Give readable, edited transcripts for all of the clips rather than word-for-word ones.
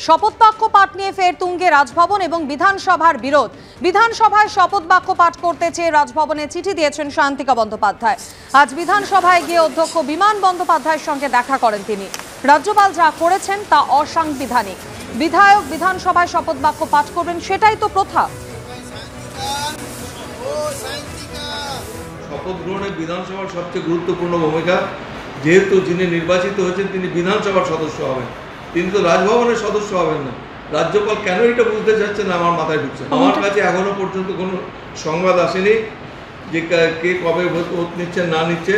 শপথ বাক্য পাঠ নিয়ে ফের তুঙ্গে রাজভবন এবং বিধানসভার বিরোধ। বিধানসভায় শপথ বাক্য পাঠ করতে চেয়ে রাজভবনে চিঠি দিয়েছেন সায়ন্তিকা বন্দ্যোপাধ্যায়। আজ বিধানসভায় গিয়ে অধ্যক্ষ বিমান বন্দ্যোপাধ্যায়ের সঙ্গে দেখা করেন তিনি। রাজ্যপাল যা করেছেন তা অসাংবিধানিক। বিধায়ক বিধানসভায় শপথ বাক্য পাঠ করবেন, সেটাই তো প্রথা। শপথ গ্রহণে বিধানসভার সবচেয়ে গুরুত্বপূর্ণ ভূমিকা, যেহেতু যিনি নির্বাচিত হয়েছেন তিনি বিধানসভার সদস্য হবেন, তিনি তো রাজভবনের সদস্য হবেন না। রাজ্যপাল কেন এটা বুঝতে চাচ্ছেন আমার মাথায় ঢুকছে। আমার কাছে এখনো পর্যন্ত কোনো সংবাদ আসেনি যে কে কবে ভোট নিচ্ছেন না নিচ্ছে।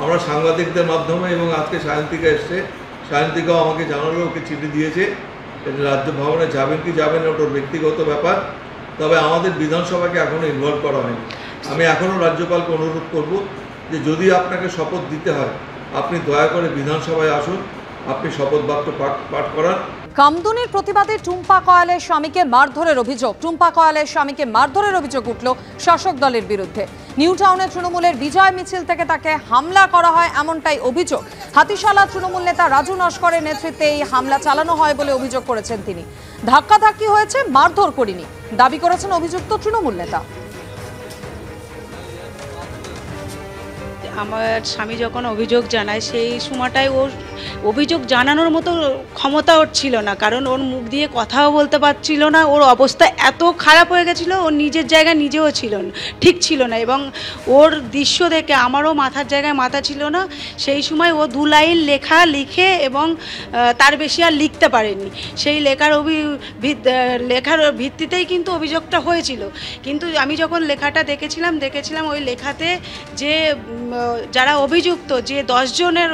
আমরা সাংবাদিকদের মাধ্যমে এবং আজকে সায়ন্তিকা এসছে, সায়ন্তিকাও আমাকে জানালো, ওকে চিঠি দিয়েছে। রাজ্য ভবনে যাবেন কি যাবেন ওটা ওর ব্যক্তিগত ব্যাপার, তবে আমাদের বিধানসভাকে এখনও ইনভলভ করা হয়নি। আমি এখনও রাজ্যপালকে অনুরোধ করব যে যদি আপনাকে শপথ দিতে হয় আপনি দয়া করে বিধানসভায় আসুন, আপনি শপথ বাক্য পাঠ করান। কামদুনির প্রতিবাদে টুম্পা কয়ালের স্বামীকে মারধরের অভিযোগ। টুম্পা কয়ালের স্বামীকে মারধরের অভিযোগ উঠল শাসক দলের বিরুদ্ধে। নিউ টাউনে তৃণমূলের বিজয় মিছিল থেকে তাকে হামলা করা হয়, এমনটাই অভিযোগ। হাতিশালা তৃণমূল নেতা রাজু নস্করের নেতৃত্বে এই হামলা চালানো হয় বলে অভিযোগ করেছেন তিনি। ধাক্কাধাক্কি হয়েছে, মারধর করিনি দাবি করেছেন অভিযুক্ত তৃণমূল নেতা। আমার স্বামী যখন অভিযোগ জানায় সেই সময়টায় ওর অভিযোগ জানানোর মতো ক্ষমতা ওর ছিল না, কারণ ওর মুখ দিয়ে কথাও বলতে পারছিল না। ওর অবস্থা এত খারাপ হয়ে গেছিলো, ওর নিজের জায়গায় নিজেও ছিল না, ঠিক ছিল না। এবং ওর দৃশ্য দেখে আমারও মাথার জায়গায় মাথা ছিল না। সেই সময় ও 2 লাইন লিখে এবং তার বেশি আর লিখতে পারেনি। সেই লেখার ভিত্তিতেই কিন্তু অভিযোগটা হয়েছিল। কিন্তু আমি যখন লেখাটা দেখেছিলাম ওই লেখাতে যে যারা অভিযুক্ত, যে 10 জনের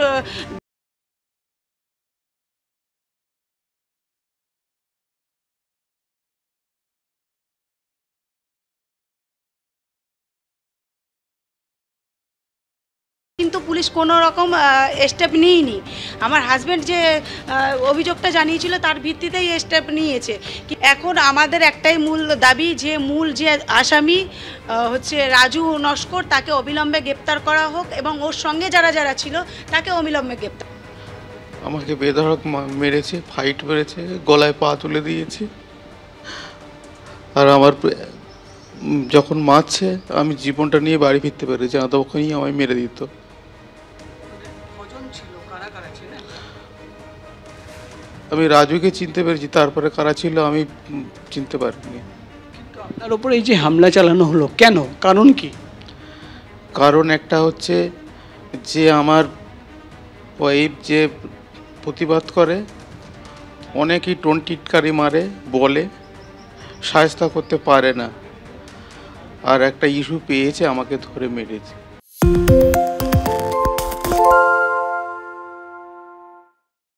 কিন্তু পুলিশ কোনো রকম স্টেপ নিয়েনি। আমার হাজব্যান্ড যে অভিযোগটা জানিয়েছিল তার ভিত্তিতেই স্টেপ নিয়েছে। এখন আমাদের একটাই মূল দাবি, যে যে আসামি হচ্ছে রাজু নস্কর, তাকে অবিলম্বে গ্রেপ্তার করা হোক এবং ওর সঙ্গে যারা ছিল তাকে অবিলম্বে গ্রেপ্তার। আমাকে বেধড়ক মেরেছে, ফাইট মেরেছে, গলায় পা তুলে দিয়েছে। আর আমার যখন মারছে আমি জীবনটা নিয়ে বাড়ি ফিরতে পেরেছি, না তো ওখানেই আমায় মেরে দিত। আমি রাজুকে চিনতে পেরেছি, তারপরে কারা ছিল আমি চিনতে পারিনি। আপনার উপর এই যে হামলা চালানো হলো, কেন, কারণ কি? কারণ একটা হচ্ছে যে আমার ওয়াইফ যে প্রতিবাদ করে, অনেকেই টিটকারি মারে, বলে শায়েস্তা করতে পারে না, আর একটা ইস্যু পেয়েছে আমাকে ধরে মেরেছে।